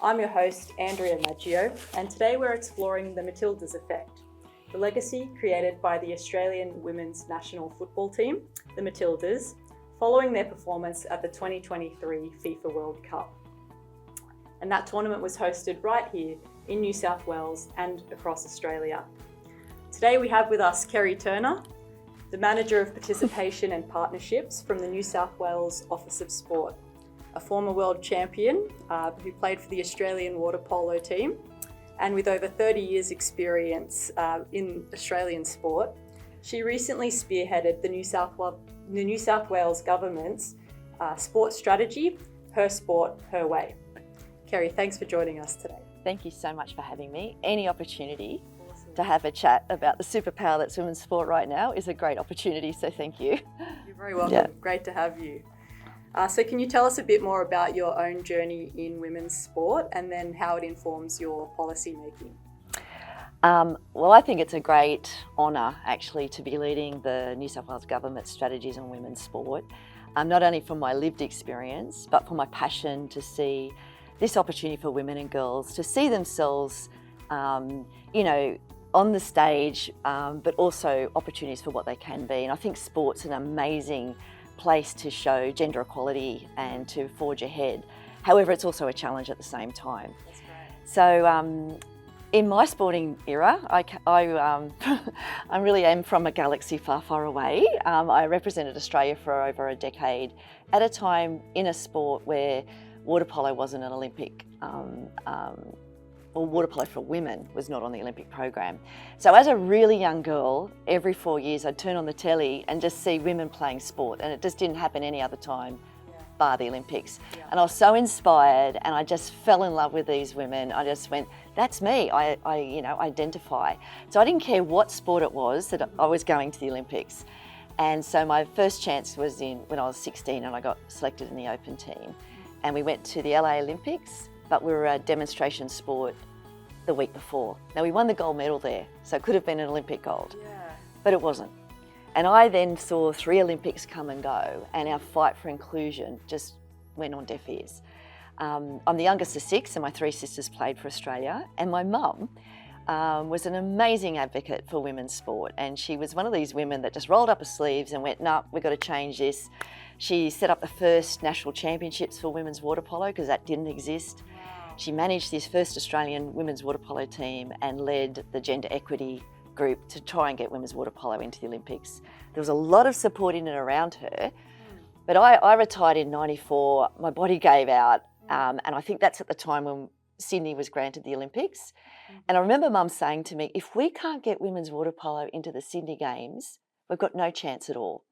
I'm your host, Andrea Maggio, and today we're exploring the Matildas effect, the legacy created by the Australian women's national football team, the Matildas, following their performance at the 2023 FIFA World Cup. And that tournament was hosted right here in New South Wales and across Australia. Today we have with us Kerry Turner, the Manager of Participation and Partnerships from the New South Wales Office of Sport, a former world champion who played for the Australian water polo team, and with over 30 years experience in Australian sport. She recently spearheaded the New South Wales government's sports strategy, Her Sport, Her Way. Kerry, thanks for joining us today. Thank you so much for having me. Any opportunity to have a chat about the superpower that's women's sport right now is a great opportunity, so thank you. You're very welcome. Great to have you. So can you tell us a bit more about your own journey in women's sport and then how it informs your policy making? Well, I think it's a great honour actually to be leading the New South Wales Government strategies on women's sport, not only from my lived experience, but for my passion to see this opportunity for women and girls to see themselves, on the stage, but also opportunities for what they can be. And I think sport's an amazing place to show gender equality and to forge ahead. However, it's also a challenge at the same time. That's great. So in my sporting era, I really am from a galaxy far, far away. I represented Australia for over a decade at a time in a sport where water polo wasn't an Olympic or water polo for women was not on the Olympic program. So as a really young girl, every 4 years I'd turn on the telly and just see women playing sport, and it just didn't happen any other time bar the Olympics. Yeah. And I was so inspired and I just fell in love with these women. I just went, that's me, I identify. So I didn't care what sport it was that I was going to the Olympics. And so my first chance was when I was 16 and I got selected in the open team. And we went to the LA Olympics, but we were a demonstration sport the week before. Now we won the gold medal there, so it could have been an Olympic gold, but it wasn't. And I then saw 3 Olympics come and go, and our fight for inclusion just went on deaf ears. I'm the youngest of 6, and my 3 sisters played for Australia, and my mum was an amazing advocate for women's sport, and she was one of these women that just rolled up her sleeves and went, no, we've got to change this. She set up the first national championships for women's water polo because that didn't exist. Wow. She managed this first Australian women's water polo team and led the gender equity group to try and get women's water polo into the Olympics. There was a lot of support in and around her, but I retired in '94, my body gave out, and I think that's at the time when Sydney was granted the Olympics. And I remember Mum saying to me, if we can't get women's water polo into the Sydney Games, we've got no chance at all.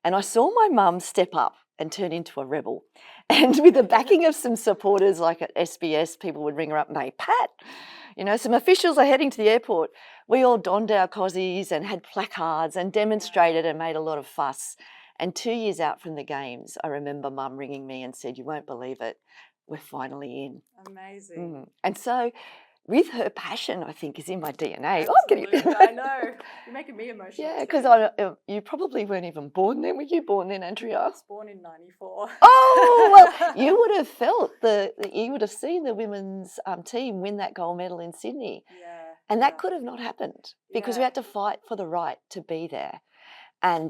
And I saw my mum step up and turn into a rebel. And with the backing of some supporters like at SBS, people would ring her up and say, Pat, some officials are heading to the airport. We all donned our cozies and had placards and demonstrated and made a lot of fuss. And 2 years out from the Games, I remember Mum ringing me and said, you won't believe it, we're finally in. Amazing. And so with her passion, I think, is in my DNA. Absolutely. I know. You're making me emotional. Yeah, because you probably weren't even born then. Were you born then, Andrea? I was born in '94. Oh, well, you would have felt you would have seen the women's team win that gold medal in Sydney. Yeah. And that could have not happened because we had to fight for the right to be there. And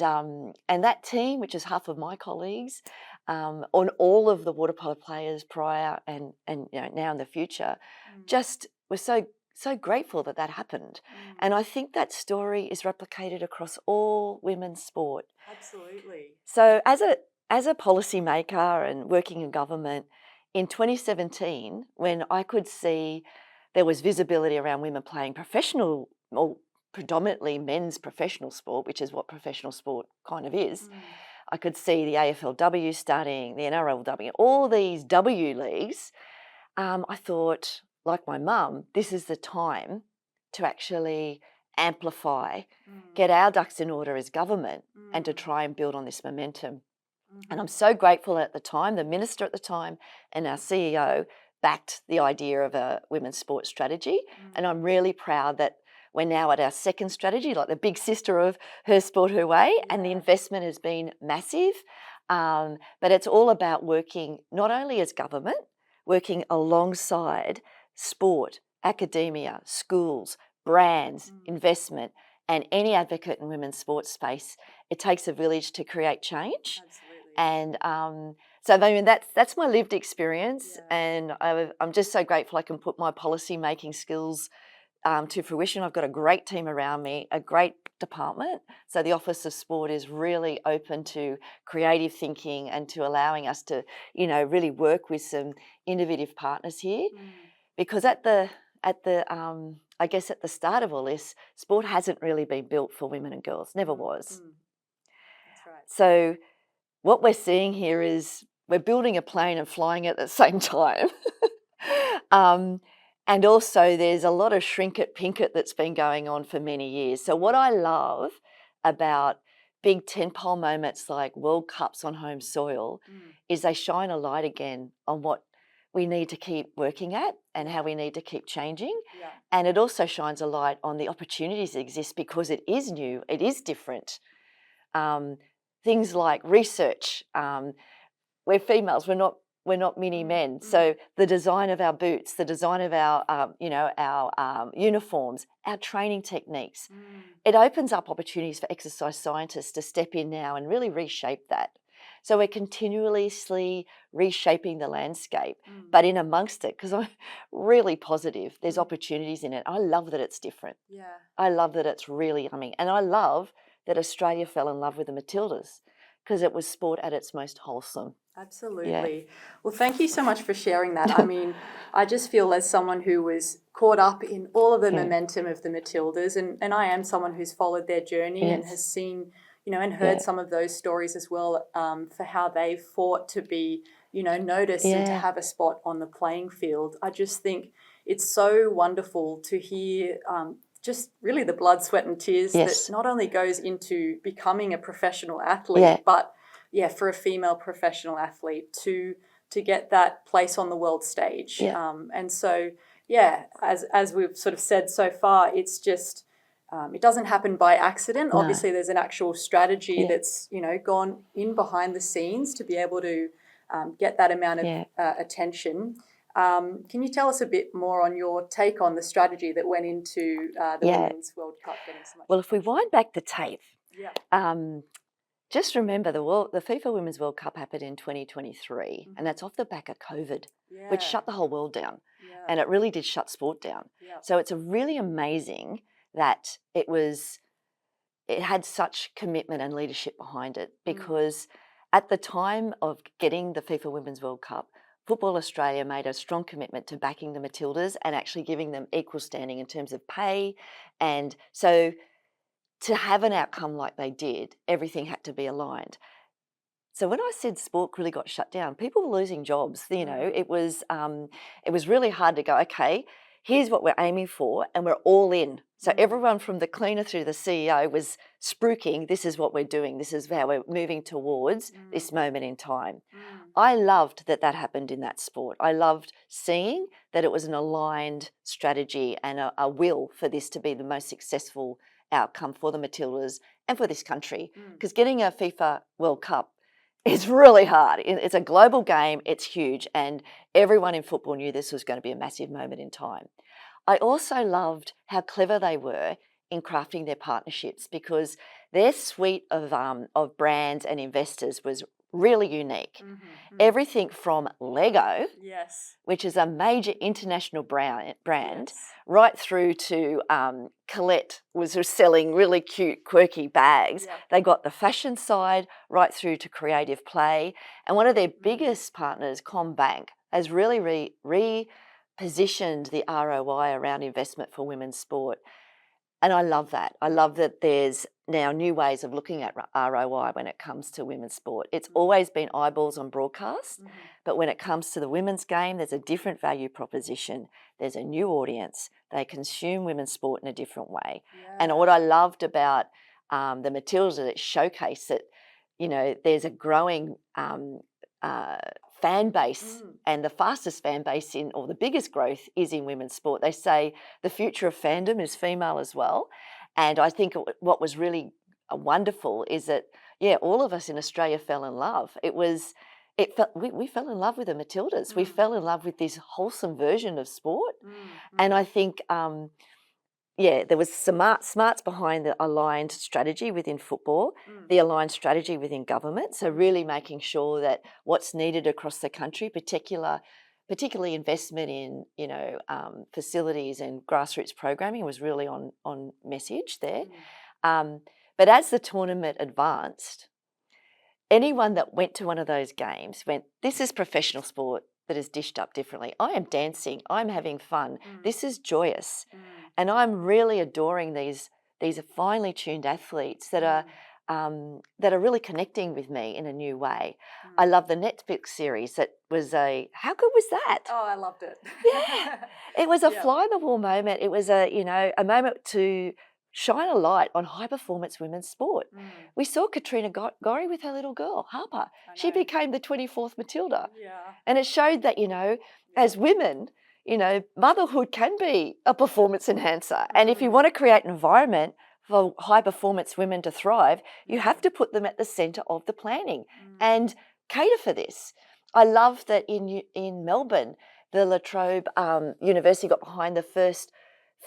that team, which is half of my colleagues, on all of the water polo players prior and now in the future, just was so grateful that happened. And I think that story is replicated across all women's sport. Absolutely. So as a policy maker and working in government, in 2017, when I could see there was visibility around women playing professional or predominantly men's professional sport, which is what professional sport kind of is, I could see the AFLW starting, the NRLW, all these W leagues. I thought, like my mum, this is the time to actually amplify, get our ducks in order as government and to try and build on this momentum. And I'm so grateful at the time, the minister at the time and our CEO backed the idea of a women's sports strategy. And I'm really proud that we're now at our second strategy, like the big sister of Her Sport, Her Way, and the investment has been massive. But it's all about working not only as government, working alongside sport, academia, schools, brands, investment, and any advocate in women's sports space. It takes a village to create change. Absolutely. And so, I mean, that's my lived experience, Yeah. and I'm just so grateful I can put my policy making skills to fruition. I've got a great team around me, a great department. So the Office of Sport is really open to creative thinking and to allowing us to, really work with some innovative partners here. Because I guess at the start of all this, sport hasn't really been built for women and girls, never was. That's right. So what we're seeing here is we're building a plane and flying it at the same time. And also there's a lot of shrink it, pink it that's been going on for many years. So what I love about big tentpole moments like World Cups on home soil is they shine a light again on what we need to keep working at and how we need to keep changing. Yeah. And it also shines a light on the opportunities that exist because it is new, it is different. Things like research. We're females, we're not mini men. So the design of our boots, the design of our uniforms, our training techniques, it opens up opportunities for exercise scientists to step in now and really reshape that. So we're continuously reshaping the landscape, but in amongst it, because I'm really positive there's opportunities in it. I love that it's different. Yeah. I love that it's really yummy. And I love that Australia fell in love with the Matildas because it was sport at its most wholesome. Absolutely. Well, thank you so much for sharing that. I mean, I just feel as someone who was caught up in all of the momentum of the Matildas, and I am someone who's followed their journey and has seen, and heard some of those stories as well, for how they fought to be, noticed and to have a spot on the playing field. I just think it's so wonderful to hear just really the blood, sweat and tears that not only goes into becoming a professional athlete, but for a female professional athlete to get that place on the world stage. And so, as we've sort of said so far, it's just, it doesn't happen by accident. No. Obviously, there's an actual strategy that's, gone in behind the scenes to be able to get that amount of attention. Can you tell us a bit more on your take on the strategy that went into the Women's World Cup getting so much attention? If we wind back the tape, just remember the FIFA Women's World Cup happened in 2023, and that's off the back of COVID, which shut the whole world down, and it really did shut sport down. So it's really amazing that it had such commitment and leadership behind it, because at the time of getting the FIFA Women's World Cup, Football Australia made a strong commitment to backing the Matildas and actually giving them equal standing in terms of pay. And so to have an outcome like they did, everything had to be aligned. So when I said sport really got shut down, people were losing jobs. It was really hard to go, okay, here's what we're aiming for, and we're all in. So everyone from the cleaner through the CEO was spruiking, this is what we're doing, this is how we're moving towards this moment in time. I loved that happened in that sport. I loved seeing that it was an aligned strategy and a will for this to be the most successful outcome for the Matildas and for this country. Because getting a FIFA World Cup is really hard. It's a global game, it's huge, and everyone in football knew this was going to be a massive moment in time. I also loved how clever they were in crafting their partnerships, because their suite of brands and investors was really unique. Everything from Lego, which is a major international brand, right through to Colette was selling really cute, quirky bags. They got the fashion side right through to creative play. And one of their biggest partners, CommBank, has really repositioned the ROI around investment for women's sport. And I love that. I love that there's now new ways of looking at ROI when it comes to women's sport. It's always been eyeballs on broadcast, but when it comes to the women's game, there's a different value proposition. There's a new audience. They consume women's sport in a different way. And what I loved about the Matildas, it showcased that, there's a growing fan base, and the fastest fan base or the biggest growth is in women's sport. They say the future of fandom is female as well. And I think what was really wonderful is that, all of us in Australia fell in love. It was we fell in love with the Matildas. We fell in love with this wholesome version of sport. And I think, there was smarts behind the aligned strategy within football, the aligned strategy within government. So really making sure that what's needed across the country, particularly investment in, facilities and grassroots programming was really on message there. But as the tournament advanced, anyone that went to one of those games went, this is professional sport that is dished up differently. I am dancing. I'm having fun. This is joyous. And I'm really adoring these finely tuned athletes that are really connecting with me in a new way. I love the Netflix series that was how good was that? Oh, I loved it. Yeah. It was a fly-on-the-wall moment. It was a moment to shine a light on high-performance women's sport. We saw Katrina Gorry with her little girl, Harper. She became the 24th Matilda. Yeah. And it showed that, as women, motherhood can be a performance enhancer. And if you want to create an environment for high-performance women to thrive, you have to put them at the centre of the planning and cater for this. I love that in Melbourne, the La Trobe University got behind the first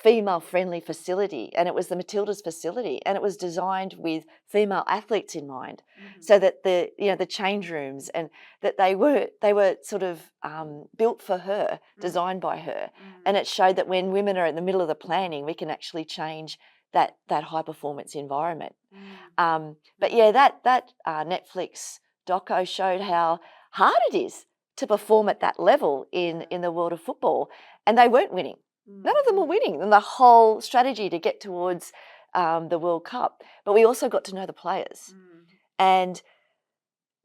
female-friendly facility, and it was the Matildas facility, and it was designed with female athletes in mind, so that the change rooms and that they were sort of built for her, designed by her, and it showed that when women are in the middle of the planning, we can actually change that high-performance environment. But yeah, that Netflix doco showed how hard it is to perform at that level in the world of football, and they weren't winning. None of them were winning in the whole strategy to get towards the World Cup. But we also got to know the players. And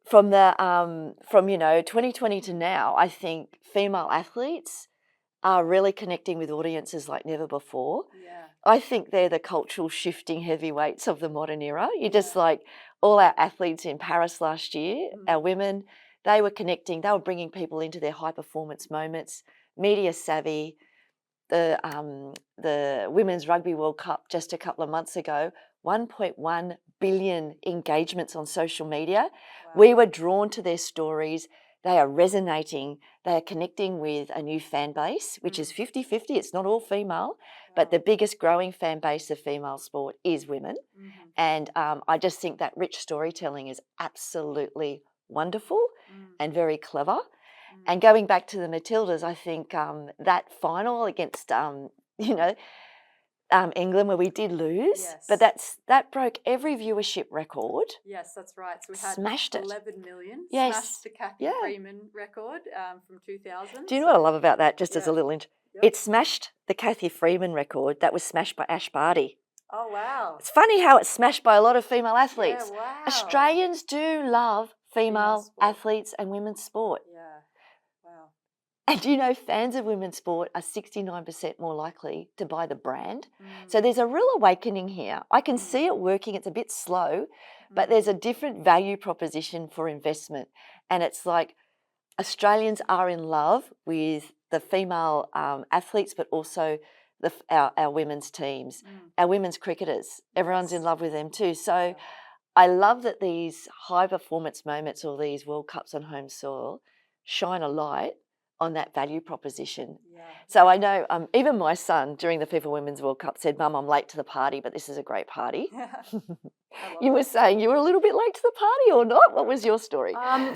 from 2020 to now, I think female athletes are really connecting with audiences like never before. Yeah. I think they're the cultural shifting heavyweights of the modern era. You just like all our athletes in Paris last year, our women, they were connecting, they were bringing people into their high performance moments, media savvy. The Women's Rugby World Cup just a couple of months ago, 1.1 billion engagements on social media. Wow. We were drawn to their stories. They are resonating. They are connecting with a new fan base, which is 50-50. It's not all female, but the biggest growing fan base of female sport is women. And I just think that rich storytelling is absolutely wonderful and very clever. And going back to the Matildas, I think that final against, England, where we did lose, but that broke every viewership record. Yes, that's right. So we had smashed 11 million. Yes. Smashed the Kathy Freeman record from 2000. Do you know what I love about that? Just as a little it smashed the Kathy Freeman record that was smashed by Ash Barty. Oh, wow. It's funny how it's smashed by a lot of female athletes. Yeah, wow. Australians do love female athletes and women's sport. Yeah. Wow. And fans of women's sport are 69% more likely to buy the brand. So there's a real awakening here. I can see it working. It's a bit slow, but there's a different value proposition for investment. And it's like Australians are in love with the female athletes, but also our women's teams, our women's cricketers. Everyone's in love with them too. So I love that these high performance moments or these World Cups on home soil shine a light on that value proposition. Yeah. So I know even my son during the FIFA Women's World Cup said, "Mum, I'm late to the party, but this is a great party." You were saying you were a little bit late to the party or not? What was your story? I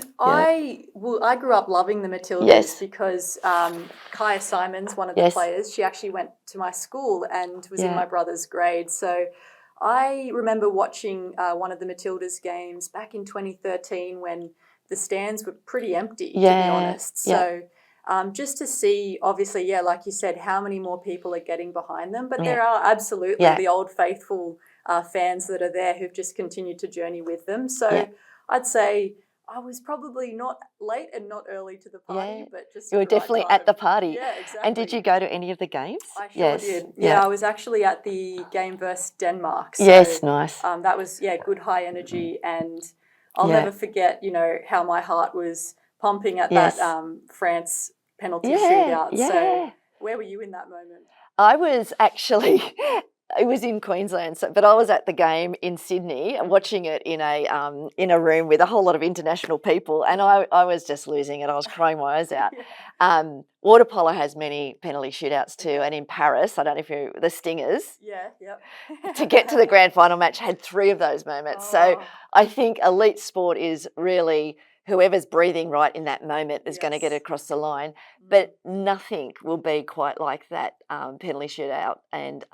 grew up loving the Matildas because Kaya Simons, one of the players, she actually went to my school and was in my brother's grade. So I remember watching one of the Matildas games back in 2013 when the stands were pretty empty, to be honest. So just to see, obviously, like you said, how many more people are getting behind them. But there are absolutely the old faithful fans that are there who've just continued to journey with them. So I'd say I was probably not late and not early to the party, but just you were definitely at the party. Yeah, exactly. And did you go to any of the games? I sure did. Yeah, I was actually at the game versus Denmark. So, nice. That was good high energy, and I'll never forget, how my heart was pumping at that France penalty shootout. So where were you in that moment? I was actually It was in Queensland, so, but I was at the game in Sydney watching it in a room with a whole lot of international people, and I was just losing it. I was crying my eyes out. Water polo has many penalty shootouts too, and in Paris, I don't know if you the Stingers. Yeah, yep. To get to the grand final match had 3 of those moments. So I think elite sport is really whoever's breathing right in that moment is going to get across the line. But nothing will be quite like that penalty shootout, and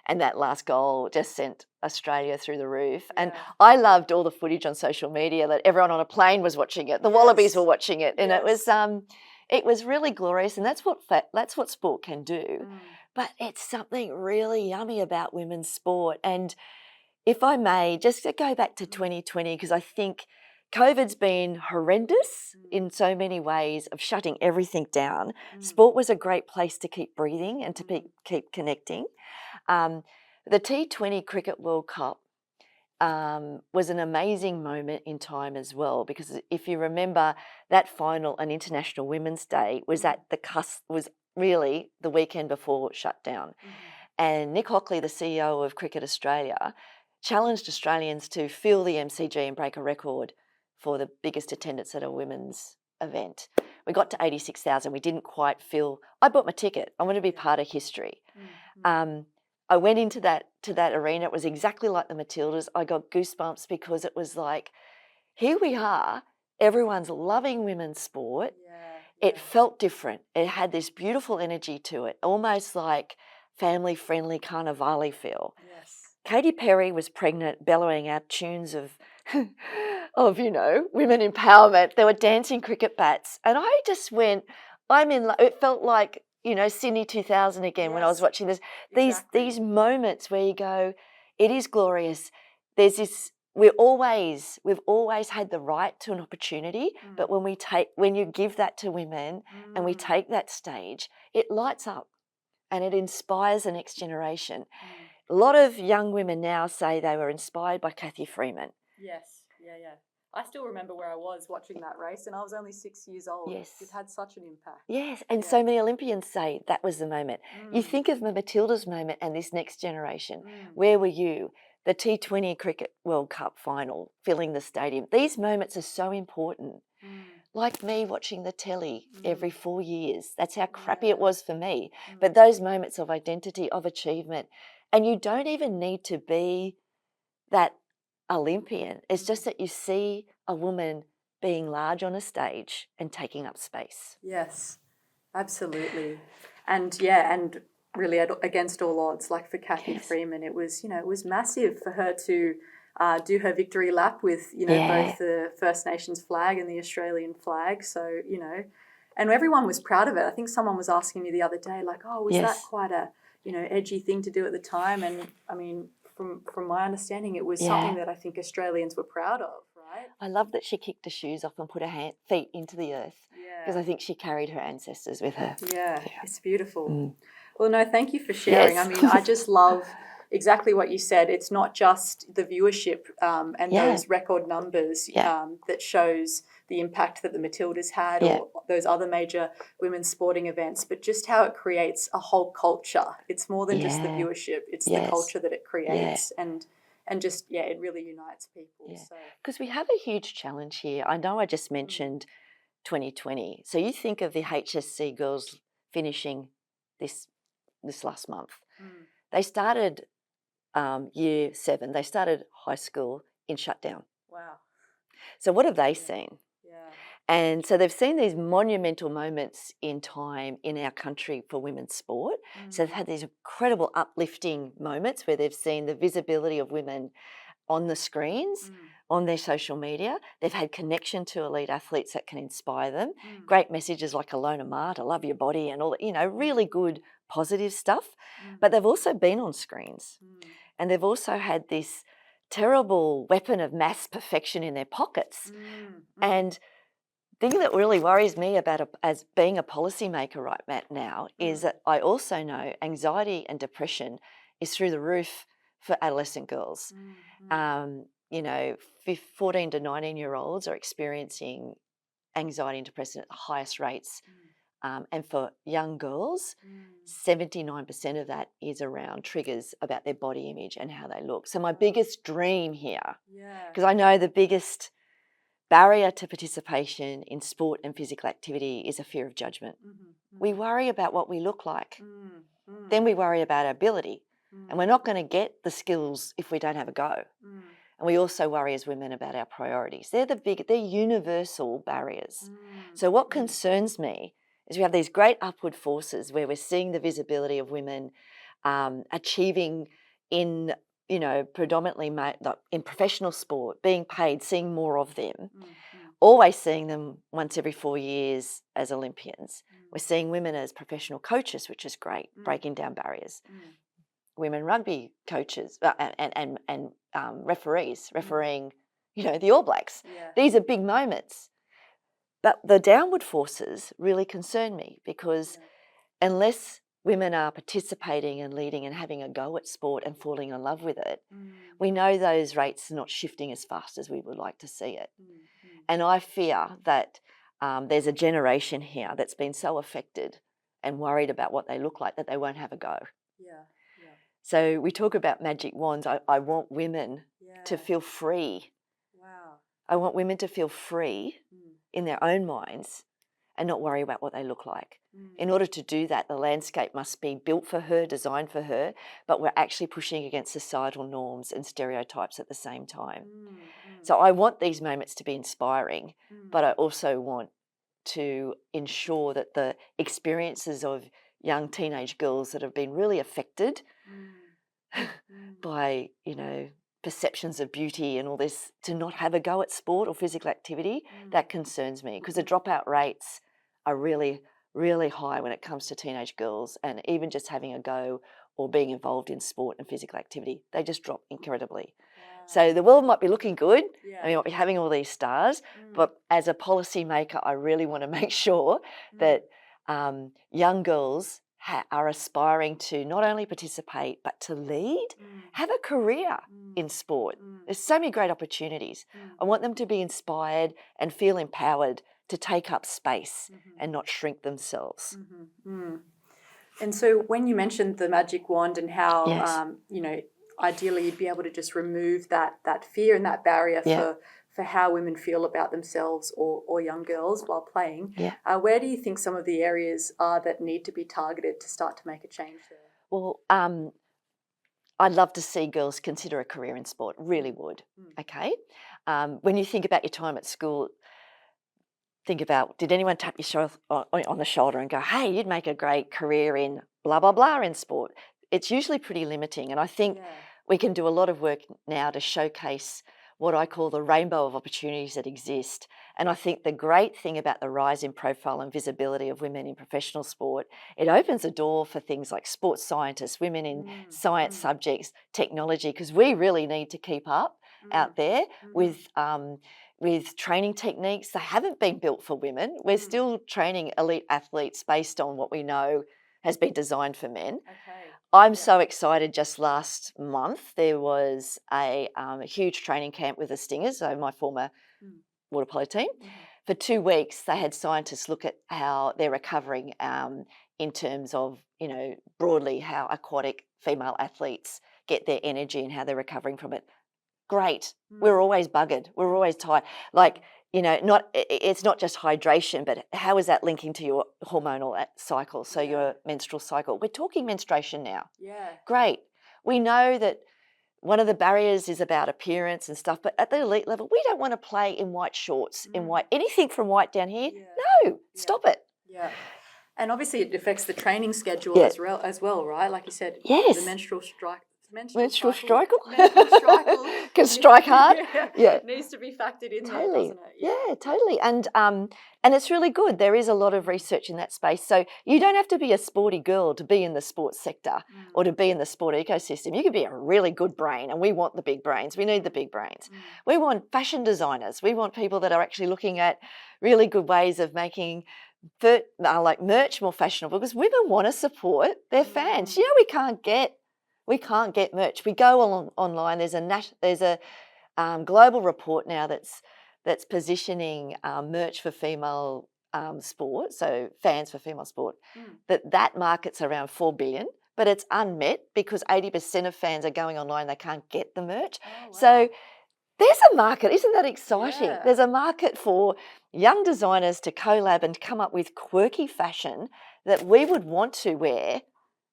that last goal just sent Australia through the roof. And I loved all the footage on social media that everyone on a plane was watching it. The Wallabies were watching it, and it was really glorious. And that's what sport can do. But it's something really yummy about women's sport. And if I may, just to go back to 2020, because I think COVID's been horrendous in so many ways of shutting everything down. Sport was a great place to keep breathing and to keep connecting. The T20 Cricket World Cup was an amazing moment in time as well, because if you remember that final on International Women's Day was at the cusp, was really the weekend before it shut down. And Nick Hockley, the CEO of Cricket Australia, challenged Australians to fill the MCG and break a record for the biggest attendance at a women's event. We got to 86,000. We didn't quite fill. I bought my ticket. I want to be part of history. I went into that arena. It was exactly like the Matildas. I got goosebumps because it was like, here we are. Everyone's loving women's sport. It felt different. It had this beautiful energy to it, almost like family-friendly carnivale feel. Katy Perry was pregnant, bellowing out tunes of women empowerment. There were dancing cricket bats, and I just went. It felt like Sydney 2000 again when I was watching this. These moments where you go, it is glorious. There's this. We've always had the right to an opportunity, but when you give that to women and we take that stage, it lights up and it inspires the next generation. A lot of young women now say they were inspired by Cathy Freeman. Yes, yeah. I still remember where I was watching that race, and I was only 6 years old. Yes. It had such an impact. Yes, and so many Olympians say that was the moment. You think of the Matildas moment and this next generation. Where were you? The T20 Cricket World Cup final, filling the stadium. These moments are so important. Like me watching the telly every 4 years. That's how crappy it was for me. But those moments of identity, of achievement, and you don't even need to be that Olympian. It's just that you see a woman being large on a stage and taking up space. Yes, absolutely. And really against all odds, like for Cathy Freeman, it was massive for her to do her victory lap with both the First Nations flag and the Australian flag. So and everyone was proud of it. I think someone was asking me the other day, like, oh, was that quite a edgy thing to do at the time? And I mean, from my understanding, it was something that I think Australians were proud of, right? I love that she kicked her shoes off and put her feet into the earth, because I think she carried her ancestors with her. Yeah. It's beautiful. Well, no, thank you for sharing. I mean, I just love exactly what you said. It's not just the viewership and those record numbers that shows the impact that the Matildas had or those other major women's sporting events, but just how it creates a whole culture. It's more than just the viewership. It's the culture that it creates and just, it really unites people. Because we have a huge challenge here. I know I just mentioned 2020. So you think of the HSC girls finishing this last month. They started year 7. They started high school in shutdown. Wow. So what have they seen? And so they've seen these monumental moments in time in our country for women's sport. So they've had these incredible uplifting moments where they've seen the visibility of women on the screens, on their social media. They've had connection to elite athletes that can inspire them. Great messages like Alona Mar to love your body and all that, really good positive stuff. But they've also been on screens and they've also had this terrible weapon of mass perfection in their pockets. And the thing that really worries me about as being a policymaker right now is that I also know anxiety and depression is through the roof for adolescent girls. 14 to 19-year-olds are experiencing anxiety and depression at the highest rates And for young girls, 79% of that is around triggers about their body image and how they look. So my biggest dream here, because I know the biggest barrier to participation in sport and physical activity is a fear of judgment. We worry about what we look like. Then we worry about our ability. And we're not going to get the skills if we don't have a go. And we also worry as women about our priorities. They're universal barriers. So what concerns me is we have these great upward forces where we're seeing the visibility of women achieving in, predominantly in professional sport, being paid, seeing more of them, always seeing them once every 4 years as Olympians. We're seeing women as professional coaches, which is great, breaking down barriers. Women rugby coaches and referees, refereeing, the All Blacks. These are big moments. But the downward forces really concern me because unless women are participating and leading and having a go at sport and falling in love with it, we know those rates are not shifting as fast as we would like to see it. And I fear that there's a generation here that's been so affected and worried about what they look like that they won't have a go. So we talk about magic wands. I want women to feel free. I want women to feel free in their own minds and not worry about what they look like. In order to do that, the landscape must be built for her, designed for her, but we're actually pushing against societal norms and stereotypes at the same time. So I want these moments to be inspiring, but I also want to ensure that the experiences of young teenage girls that have been really affected by, perceptions of beauty and all this, to not have a go at sport or physical activity, that concerns me because the dropout rates are really, really high when it comes to teenage girls, and even just having a go or being involved in sport and physical activity, they just drop incredibly. So the world might be looking good, and we might be having all these stars, but as a policymaker, I really want to make sure that young girls are aspiring to not only participate but to lead, have a career in sport. There's so many great opportunities. I want them to be inspired and feel empowered to take up space and not shrink themselves. And so when you mentioned the magic wand and how, ideally you'd be able to just remove that fear and that barrier for how women feel about themselves or young girls while playing, where do you think some of the areas are that need to be targeted to start to make a change there? Well, I'd love to see girls consider a career in sport, really would, okay? When you think about your time at school, think about, did anyone tap you on the shoulder and go, hey, you'd make a great career in blah, blah, blah in sport? It's usually pretty limiting, and I think we can do a lot of work now to showcase what I call the rainbow of opportunities that exist. And I think the great thing about the rise in profile and visibility of women in professional sport, it opens a door for things like sports scientists, women in science subjects, technology, because we really need to keep up out there with training techniques. They haven't been built for women. We're still training elite athletes based on what we know has been designed for men. I'm so excited. Just last month, there was a huge training camp with the Stingers, so my former water polo team. For 2 weeks, they had scientists look at how they're recovering in terms of, broadly how aquatic female athletes get their energy and how they're recovering from it. Great. We're always buggered. We're always tired. It's not just hydration, but how is that linking to your hormonal cycle, so your menstrual cycle? We're talking menstruation now. Great. We know that one of the barriers is about appearance and stuff, but at the elite level, we don't want to play in white shorts, in white, anything from white down here. No, stop it. And obviously it affects the training schedule as well, right? Like you said, the menstrual cycle can strike hard. It needs to be factored in there, doesn't it? Totally. And it's really good. There is a lot of research in that space. So you don't have to be a sporty girl to be in the sports sector or to be in the sport ecosystem. You can be a really good brain, and we want the big brains. We need the big brains. We want fashion designers. We want people that are actually looking at really good ways of making like merch more fashionable, because women want to support their fans. We can't get merch. We go online. There's a global report now that's positioning merch for female sport, so fans for female sport, that market's around 4 billion, but it's unmet because 80% of fans are going online, they can't get the merch. Oh, wow. So there's a market, isn't that exciting? Yeah. There's a market for young designers to collab and come up with quirky fashion that we would want to wear,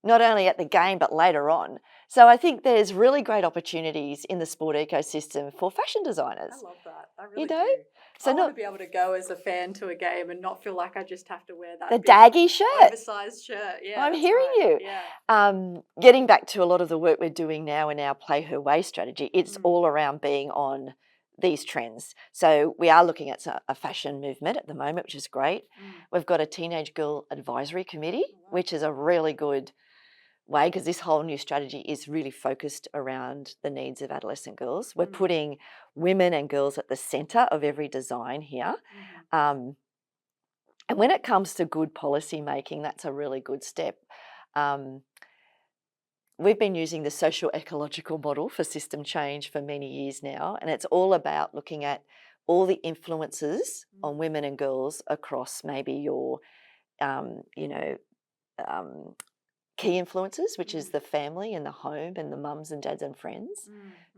not only at the game, but later on. So I think there's really great opportunities in the sport ecosystem for fashion designers. I love that. I really You know? do. So I want not to be able to go as a fan to a game and not feel like I just have to wear that the big, daggy shirt. oversized shirt. Yeah, I'm that's hearing right. you. Yeah. Getting back to a lot of the work we're doing now in our Play Her Way strategy, it's all around being on these trends. So we are looking at a fashion movement at the moment, which is great. We've got a teenage girl advisory committee, which is a really good way because this whole new strategy is really focused around the needs of adolescent girls. We're putting women and girls at the centre of every design here. And when it comes to good policy making, that's a really good step. We've been using the social ecological model for system change for many years now, and it's all about looking at all the influences on women and girls across maybe your, key influences, which is the family and the home and the mums and dads and friends,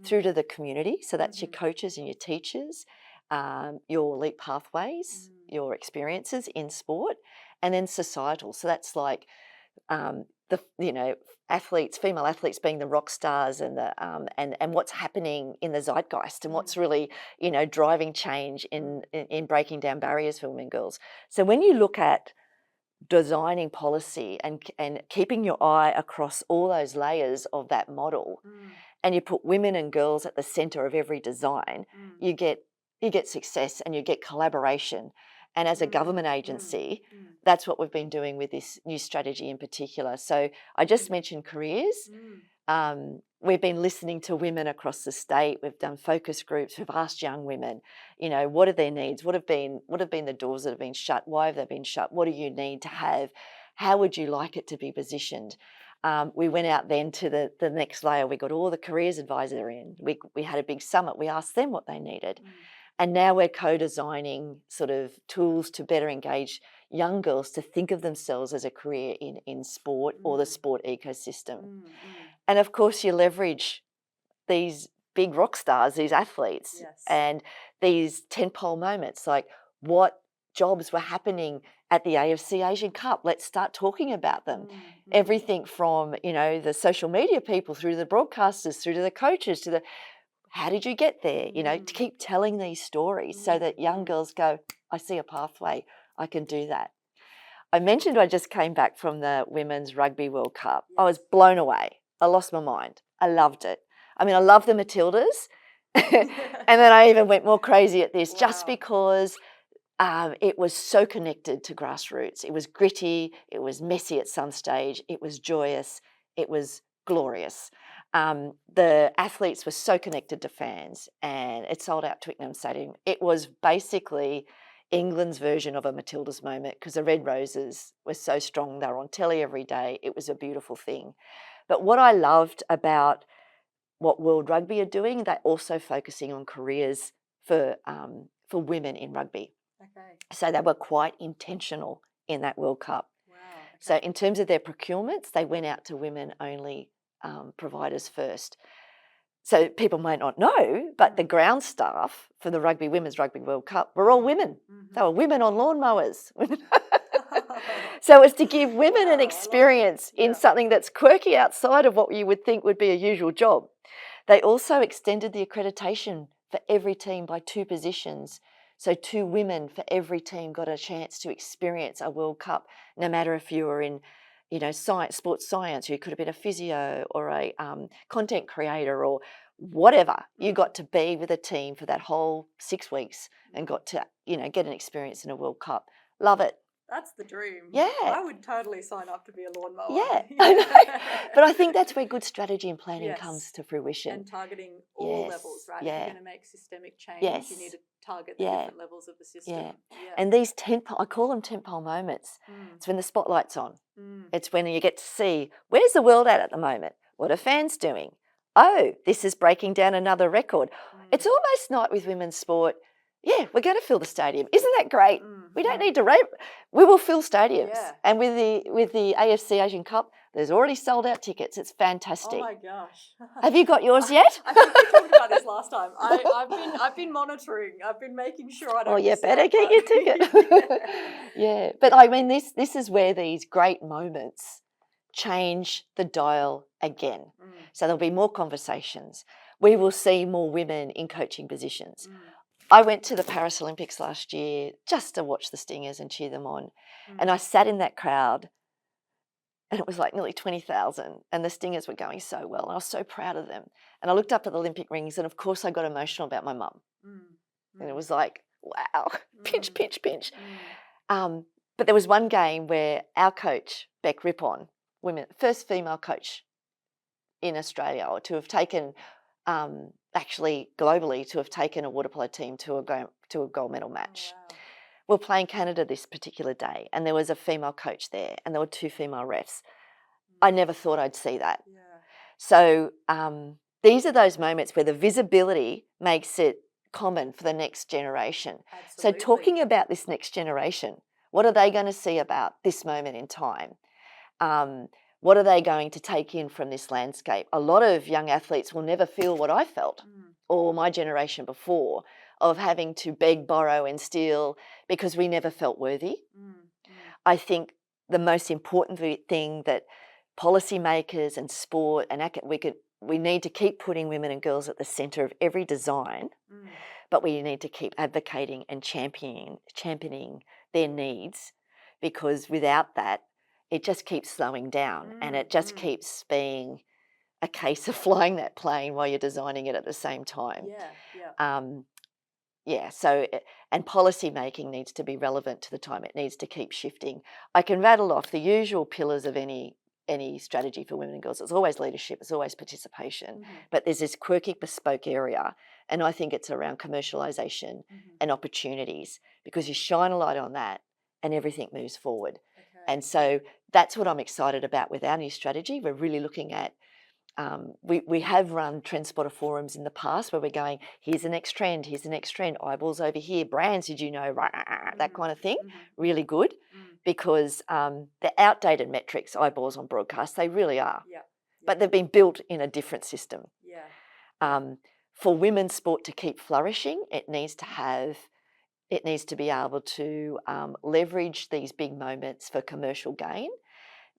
through to the community. So that's your coaches and your teachers, your elite pathways, your experiences in sport, and then societal. So that's like athletes, female athletes being the rock stars and the and what's happening in the zeitgeist and what's really driving change in breaking down barriers for women and girls. So when you look at designing policy and keeping your eye across all those layers of that model, and you put women and girls at the centre of every design, you get success and you get collaboration. And as a government agency, that's what we've been doing with this new strategy in particular. So I just mentioned careers. We've been listening to women across the state. We've done focus groups. We've asked young women, what are their needs? What have been the doors that have been shut? Why have they been shut? What do you need to have? How would you like it to be positioned? We went out then to the next layer. We got all the careers advisor in. We had a big summit. We asked them what they needed. And now we're co-designing sort of tools to better engage young girls to think of themselves as a career in sport or the sport ecosystem. And of course, you leverage these big rock stars, these athletes, and these tentpole moments, like what jobs were happening at the AFC Asian Cup. Let's start talking about them. Everything from, the social media people through to the broadcasters, through to the coaches, to the how did you get there? To keep telling these stories so that young girls go, I see a pathway, I can do that. I mentioned I just came back from the Women's Rugby World Cup. I was blown away. I lost my mind. I loved it. I mean, I love the Matildas. And then I even went more crazy at this just because it was so connected to grassroots. It was gritty. It was messy at some stage. It was joyous. It was glorious. The athletes were so connected to fans, and it sold out Twickenham Stadium. It was basically England's version of a Matildas moment because the Red Roses were so strong. They were on telly every day. It was a beautiful thing. But what I loved about what World Rugby are doing, they're also focusing on careers for women in rugby. Okay. So they were quite intentional in that World Cup. Wow. Okay. So in terms of their procurements, they went out to women-only providers first. So people might not know, but the ground staff for the Women's Rugby World Cup were all women. They were women on lawnmowers. So it's to give women an experience in something that's quirky outside of what you would think would be a usual job. They also extended the accreditation for every team by 2 positions. So 2 women for every team got a chance to experience a World Cup, no matter if you were in science, sports science, you could have been a physio or a content creator or whatever. You got to be with a team for that whole 6 weeks and got to, get an experience in a World Cup. Love it. That's the dream. Yeah. I would totally sign up to be a lawnmower. Yeah, I know. But I think that's where good strategy and planning comes to fruition. And targeting all levels, right? Yeah. If you're going to make systemic change, you need to target the different levels of the system. Yeah. And these I call them tentpole moments. It's when the spotlight's on. It's when you get to see, where's the world at the moment? What are fans doing? Oh, this is breaking down another record. It's almost like with women's sport, we're going to fill the stadium. Isn't that great? We don't need to rent. We will fill stadiums. Yeah. And with the AFC Asian Cup, there's already sold out tickets. It's fantastic. Oh my gosh. Have you got yours yet? I think we talked about this last time. I've been monitoring. I've been making sure I don't. Oh, you miss better out, get your ticket. Yeah. But I mean, this is where these great moments change the dial again. So there'll be more conversations. We will see more women in coaching positions. I went to the Paris Olympics last year just to watch the Stingers and cheer them on. And I sat in that crowd and it was like nearly 20,000 and the Stingers were going so well and I was so proud of them. And I looked up at the Olympic rings and of course I got emotional about my mum. And it was like, wow, pinch, pinch, pinch. But there was one game where our coach, Beck Rippon, first female coach in Australia, or to have taken, actually globally, to have taken a water polo team to a gold medal match. Oh, wow. We're playing Canada this particular day and there was a female coach there and there were 2 female refs. I never thought I'd see that. Yeah. So these are those moments where the visibility makes it common for the next generation. Absolutely. So talking about this next generation, what are they going to see about this moment in time? What are they going to take in from this landscape? A lot of young athletes will never feel what I felt or my generation before, of having to beg, borrow and steal because we never felt worthy. I think the most important thing that policymakers and sport and we need to keep putting women and girls at the centre of every design, but we need to keep advocating and championing their needs, because without that, it just keeps slowing down and it just keeps being a case of flying that plane while you're designing it at the same time. So, and policy making needs to be relevant to the time. It needs to keep shifting. I can rattle off the usual pillars of any strategy for women and girls. It's always leadership, it's always participation, but there's this quirky bespoke area, and I think it's around commercialisation and opportunities, because you shine a light on that and everything moves forward. And so that's what I'm excited about with our new strategy. We're really looking at, we have run trend spotter forums in the past where we're going, here's the next trend, eyeballs over here, brands, did you know, that kind of thing. Really good, because the outdated metrics, eyeballs on broadcast, they really are. But they've been built in a different system. For women's sport to keep flourishing, it needs to be able to leverage these big moments for commercial gain.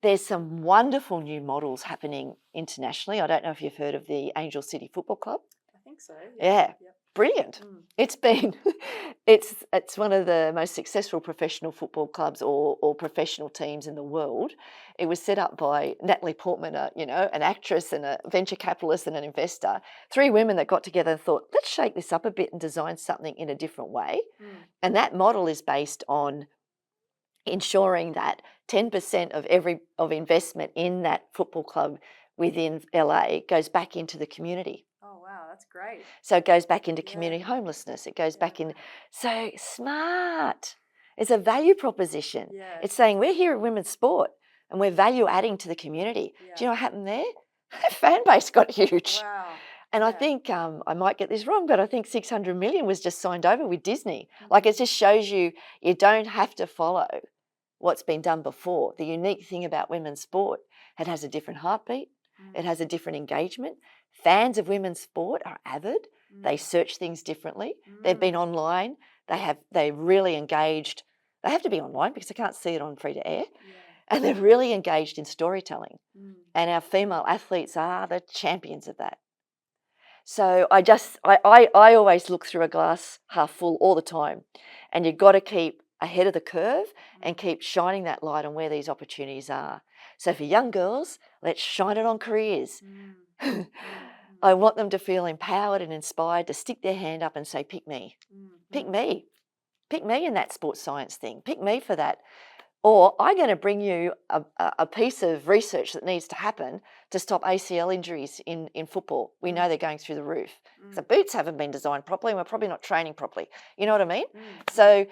There's some wonderful new models happening internationally. I don't know if you've heard of the Angel City Football Club. I think so. Yeah. Brilliant. It's been, it's one of the most successful professional football clubs or professional teams in the world. It was set up by Natalie Portman, an actress and a venture capitalist and an investor. 3 women that got together and thought, let's shake this up a bit and design something in a different way. And that model is based on ensuring that 10% of investment in that football club within LA goes back into the community. Oh, wow, that's great. So it goes back into community homelessness. It goes back in. So smart. It's a value proposition. It's saying we're here at women's sport and we're value adding to the community. Do you know what happened there? Fan base got huge. Wow. And I think, I might get this wrong, but I think 600 million was just signed over with Disney. Like, it just shows you don't have to follow what's been done before. The unique thing about women's sport, it has a different heartbeat. It has a different engagement. Fans of women's sport are avid. They search things differently. They've been online. They're really engaged. They have to be online because they can't see it on free to air. And they're really engaged in storytelling. And our female athletes are the champions of that. So I always look through a glass half full all the time. And you've got to keep ahead of the curve and keep shining that light on where these opportunities are. So for young girls, let's shine it on careers. I want them to feel empowered and inspired to stick their hand up and say, pick me. Pick me. Pick me in that sports science thing. Pick me for that. Or I'm going to bring you a piece of research that needs to happen to stop ACL injuries in football. We know they're going through the roof. The boots haven't been designed properly and we're probably not training properly. You know what I mean? So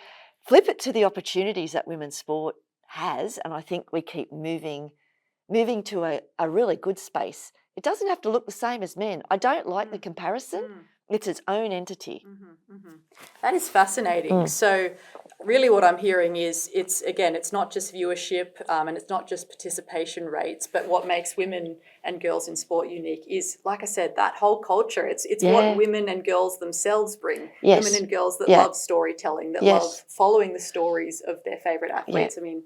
flip it to the opportunities that women's sport has, and I think we keep moving to a really good space. It doesn't have to look the same as men. I don't like the comparison, It's its own entity. That is fascinating. So really what I'm hearing is it's not just viewership and it's not just participation rates, but what makes women and girls in sport unique is, like I said, that whole culture. It's what women and girls themselves bring. Yes. Women and girls that love storytelling, that love following the stories of their favourite athletes. I mean,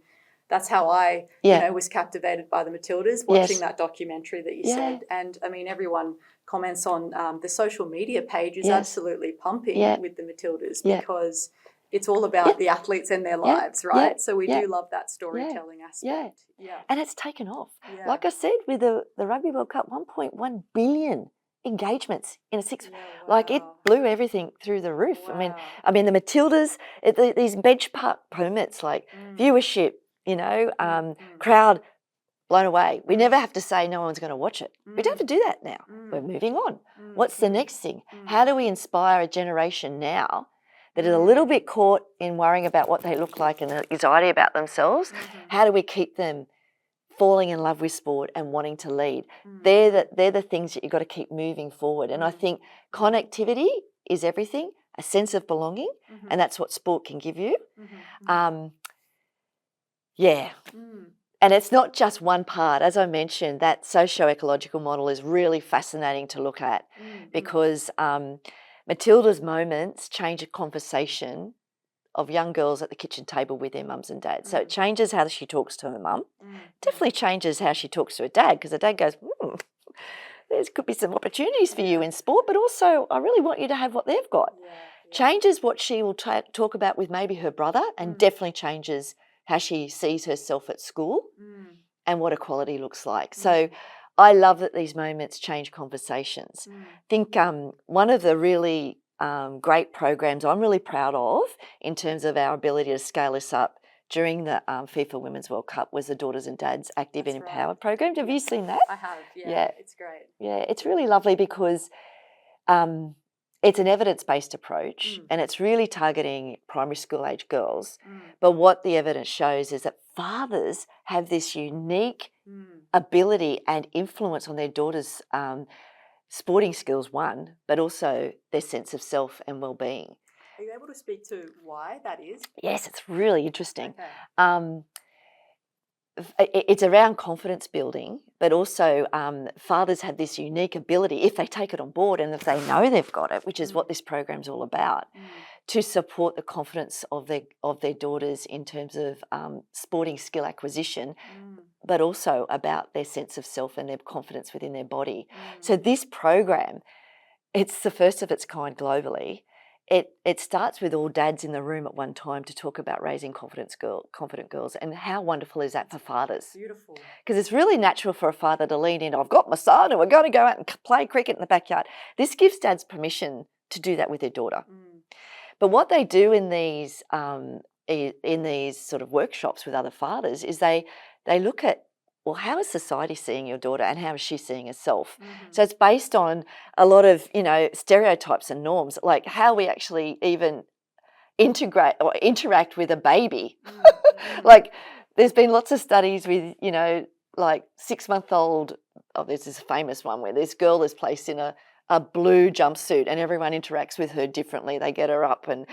that's how I was captivated by the Matildas, watching that documentary that you said. And I mean, everyone comments on the social media page is absolutely pumping with the Matildas because it's all about the athletes and their lives, right? So we do love that storytelling aspect. Yeah. And it's taken off. Like I said, with the Rugby World Cup, 1.1 billion engagements in a six. Like it blew everything through the roof. I mean, the Matildas, these benchmark moments like viewership, crowd blown away. We never have to say no one's going to watch it. We don't have to do that now. We're moving on. What's the next thing? How do we inspire a generation now that is a little bit caught in worrying about what they look like and anxiety about themselves? How do we keep them falling in love with sport and wanting to lead? They're the things that you've got to keep moving forward. And I think connectivity is everything, a sense of belonging, and that's what sport can give you. And it's not just one part. As I mentioned, that socio-ecological model is really fascinating to look at because Matilda's moments change a conversation of young girls at the kitchen table with their mums and dads. So it changes how she talks to her mum. Definitely changes how she talks to her dad because her dad goes, there could be some opportunities for you in sport, but also I really want you to have what they've got. Changes what she will talk about with maybe her brother and definitely changes how she sees herself at school and what equality looks like. So I love that these moments change conversations. I think one of the really great programs I'm really proud of in terms of our ability to scale this up during the FIFA Women's World Cup was the Daughters and Dads Active and Empowered program. Have you seen that? I have, yeah. It's great. Yeah, it's really lovely because it's an evidence-based approach and it's really targeting primary school age girls. But what the evidence shows is that fathers have this unique ability and influence on their daughters' sporting skills, one, but also their sense of self and well-being. Are you able to speak to why that is? Yes, it's really interesting. Okay. It's around confidence building, but also fathers have this unique ability, if they take it on board and if they know they've got it, which is what this program's all about, to support the confidence of their daughters in terms of sporting skill acquisition, but also about their sense of self and their confidence within their body. So this program, it's the first of its kind globally. It starts with all dads in the room at one time to talk about raising confident girls, and how wonderful is that for fathers? Beautiful. Because it's really natural for a father to lean in, I've got my son and we're going to go out and play cricket in the backyard. This gives dads permission to do that with their daughter. But what they do in these sort of workshops with other fathers is they look at, well, how is society seeing your daughter and how is she seeing herself? So it's based on a lot of, stereotypes and norms, like how we actually even integrate or interact with a baby. Like there's been lots of studies with, like 6-month-old, there's this famous one where this girl is placed in a blue jumpsuit and everyone interacts with her differently. They get her up and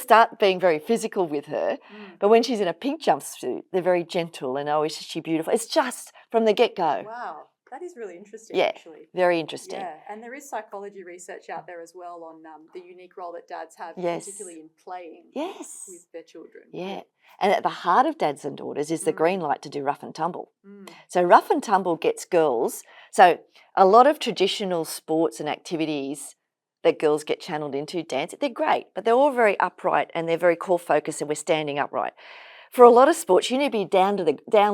start being very physical with her. But when she's in a pink jumpsuit, they're very gentle and, oh, is she beautiful? It's just from the get-go. Wow, that is really interesting, actually. Very interesting. Yeah, and there is psychology research out there as well on the unique role that dads have, particularly in playing with their children. Yeah. And at the heart of dads and daughters is the green light to do rough and tumble. So rough and tumble gets girls. So a lot of traditional sports and activities that girls get channeled into, dance, they're great, but they're all very upright and they're very core focused and we're standing upright. For a lot of sports, you need to be down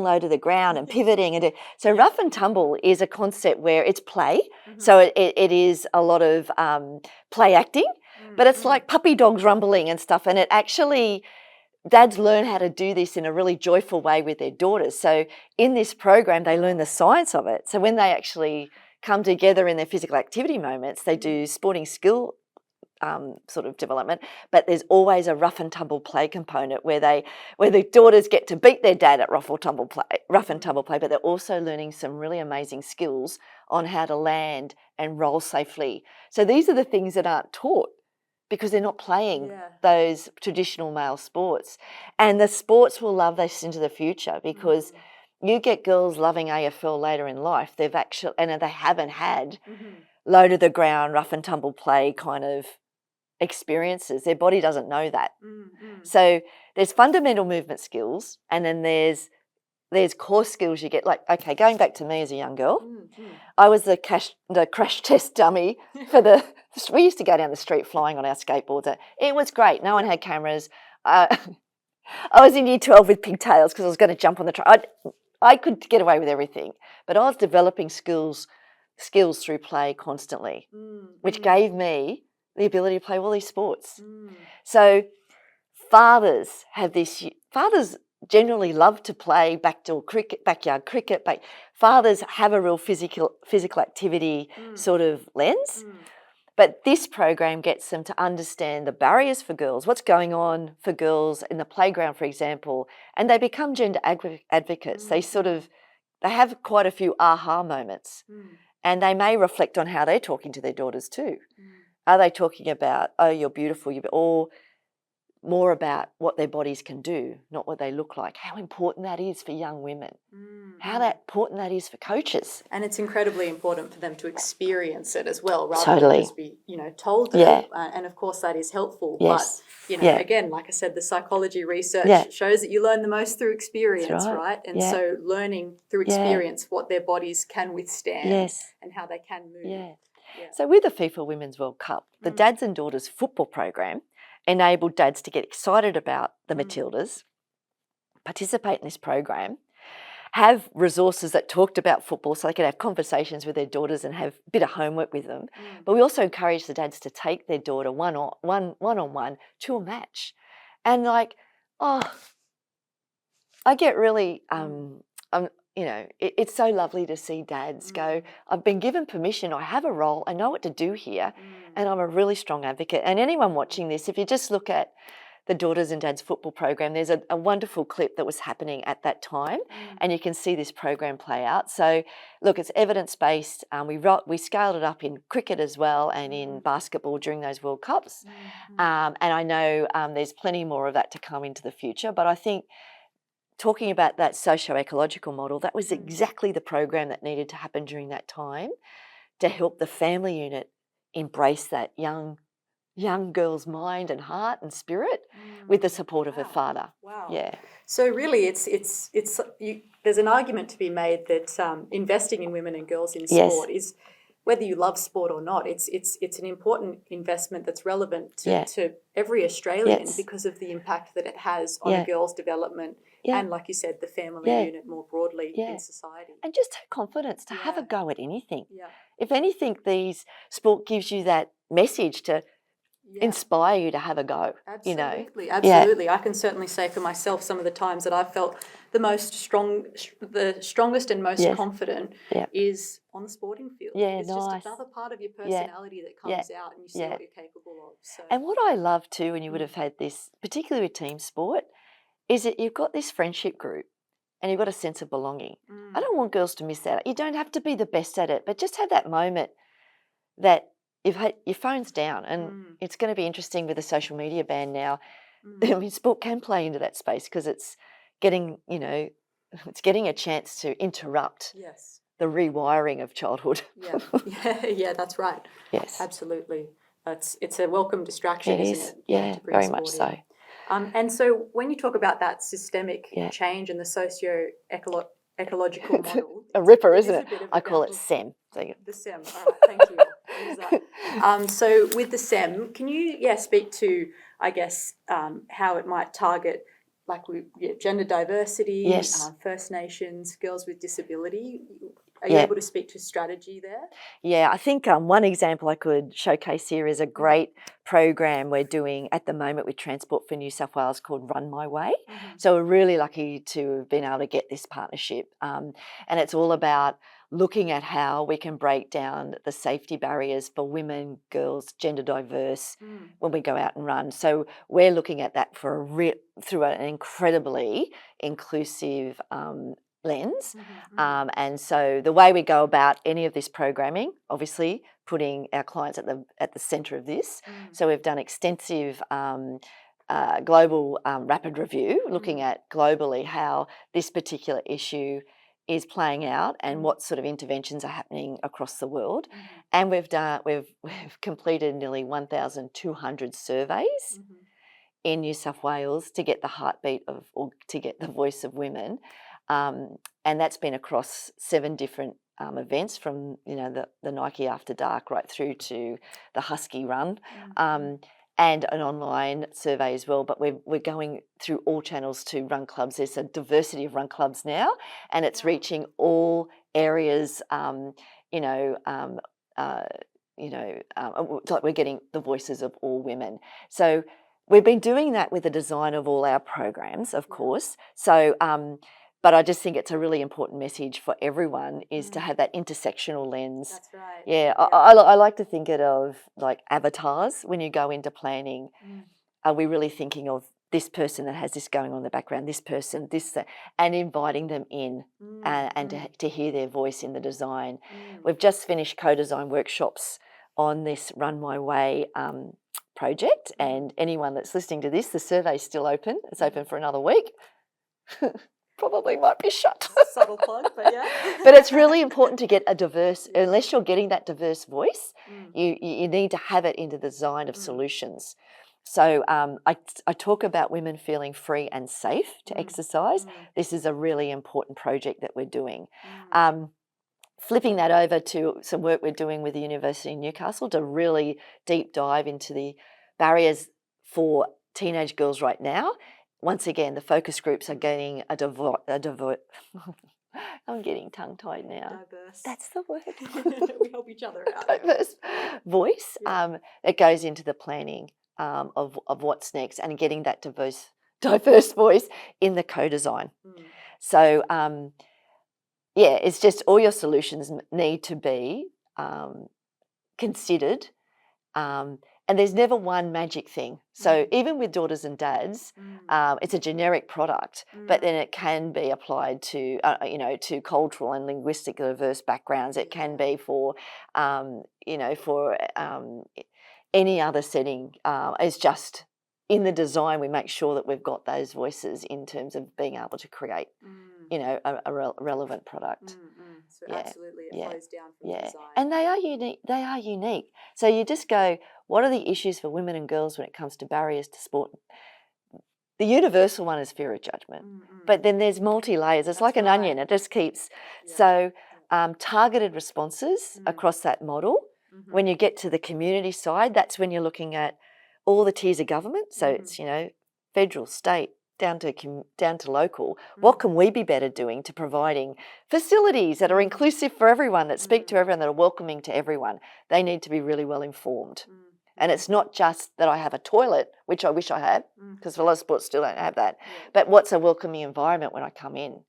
low to the ground and pivoting. So rough and tumble is a concept where it's play. So it is a lot of play acting, but it's like puppy dogs rumbling and stuff. And it actually, dads learn how to do this in a really joyful way with their daughters. So in this program, they learn the science of it. So when they actually come together in their physical activity moments, they do sporting skill sort of development, but there's always a rough and tumble play component where the daughters get to beat their dad at rough and tumble play, but they're also learning some really amazing skills on how to land and roll safely. So these are the things that aren't taught because they're not playing those traditional male sports. And the sports will love this into the future because you get girls loving AFL later in life. They've actually, and they haven't had low to the ground, rough and tumble play kind of experiences. Their body doesn't know that. So there's fundamental movement skills, and then there's core skills you get. Like, okay, going back to me as a young girl, I was the crash test dummy for we used to go down the street flying on our skateboards. It was great. No one had cameras. I was in year 12 with pigtails because I was going to jump on the track. I could get away with everything, but I was developing skills through play constantly, which gave me the ability to play all these sports. So fathers generally love to play backyard cricket. Fathers have a real physical activity sort of lens. But this program gets them to understand the barriers for girls, what's going on for girls in the playground, for example, and they become gender advocates. They have quite a few aha moments, and they may reflect on how they're talking to their daughters too. Are they talking about, oh, you're beautiful, or more about what their bodies can do, not what they look like, how important that is for young women, how important that is for coaches. And it's incredibly important for them to experience it as well, rather than just be, told to. And of course that is helpful. Yes. But, again, like I said, the psychology research shows that you learn the most through experience, right? And so learning through experience what their bodies can withstand and how they can move. So with the FIFA Women's World Cup, the Dads and Daughters football program enabled dads to get excited about the Matildas, participate in this program, have resources that talked about football so they could have conversations with their daughters and have a bit of homework with them. But we also encouraged the dads to take their daughter one-on-one to a match. And I get really, it's so lovely to see dads go, I've been given permission, I have a role, I know what to do here, and I'm a really strong advocate. And anyone watching this, if you just look at the Daughters and Dads football program, there's a wonderful clip that was happening at that time, and you can see this program play out. So, look, it's evidence-based. We scaled it up in cricket as well and in basketball during those World Cups. And I know there's plenty more of that to come into the future, but I think talking about that socio-ecological model, that was exactly the program that needed to happen during that time to help the family unit embrace that young girl's mind and heart and spirit with the support of her father. Wow. Yeah. So really, there's an argument to be made that investing in women and girls in sport is, whether you love sport or not, it's an important investment that's relevant to every Australian because of the impact that it has on a girl's development and, like you said, the family unit more broadly in society. And just have confidence to have a go at anything. Yeah. If anything, sport gives you that message to inspire you to have a go. Absolutely, absolutely. I can certainly say for myself, some of the times that I've felt the strongest and most confident is on the sporting field. It's just another part of your personality that comes out and you see what you're capable of. So. And what I love too, and you would have had this, particularly with team sport, is that you've got this friendship group and you've got a sense of belonging. I don't want girls to miss that. You don't have to be the best at it, but just have that moment that you've had your phone's down, and it's going to be interesting with the social media ban now. I mean, sport can play into that space because it's getting, it's getting a chance to interrupt the rewiring of childhood. Yeah, that's right. Yes, absolutely. It's a welcome distraction, isn't it? Yeah, very much so. And so when you talk about that systemic change and the socio-ecological model, a ripper, isn't it? I call it SEM. The SEM. All right, thank you. So with the SEM, can you speak to, I guess, how it might target gender diversity, First Nations, girls with disability? Are you able to speak to strategy there? Yeah, I think one example I could showcase here is a great program we're doing at the moment with Transport for New South Wales called Run My Way. So we're really lucky to have been able to get this partnership. And it's all about looking at how we can break down the safety barriers for women, girls, gender diverse when we go out and run. So we're looking at that through an incredibly inclusive lens. And so the way we go about any of this programming, obviously putting our clients at the centre of this. So we've done extensive global rapid review, looking at globally how this particular issue is playing out and what sort of interventions are happening across the world. And we've completed nearly 1,200 surveys in New South Wales to get the heartbeat or to get the voice of women. And that's been across 7 different events, from the Nike After Dark right through to the Husky Run, and an online survey as well. But we're going through all channels to run clubs. There's a diversity of run clubs now, and it's reaching all areas. Like we're getting the voices of all women. So we've been doing that with the design of all our programs, of course. So. But I just think it's a really important message for everyone is to have that intersectional lens. That's right. Yeah, I like to think it of like avatars when you go into planning. Are we really thinking of this person that has this going on in the background, this person, that, and inviting them in and to hear their voice in the design. We've just finished co-design workshops on this Run My Way project, and anyone that's listening to this, the survey's still open. It's open for another week. Probably might be shut. Subtle plug, but yeah. But it's really important to get a diverse, unless you're getting that diverse voice, you need to have it in the design of solutions. So I talk about women feeling free and safe to exercise. This is a really important project that we're doing. Flipping that over to some work we're doing with the University of Newcastle to really deep dive into the barriers for teenage girls right now. Once again, the focus groups are getting I'm getting tongue-tied now. Diverse. That's the word. We help each other out. Diverse voice that goes into the planning of what's next, and getting that diverse voice in the co-design. So, it's just all your solutions need to be considered. And there's never one magic thing. So even with daughters and dads, it's a generic product, but then it can be applied to, to cultural and linguistic diverse backgrounds. It can be for, for any other setting. It's just in the design, we make sure that we've got those voices in terms of being able to create, a relevant product. So absolutely, it flows down from the design. And they are unique. They are unique. So you just go, what are the issues for women and girls when it comes to barriers to sport? The universal one is fear of judgment, but then there's multi-layers. It's like an onion. It just keeps. So targeted responses across that model. When you get to the community side, that's when you're looking at all the tiers of government. So it's, federal, state, down to local. What can we be better doing to providing facilities that are inclusive for everyone, that speak to everyone, that are welcoming to everyone? They need to be really well informed. And it's not just that I have a toilet, which I wish I had, because a lot of sports still don't have that, but what's a welcoming environment when I come in?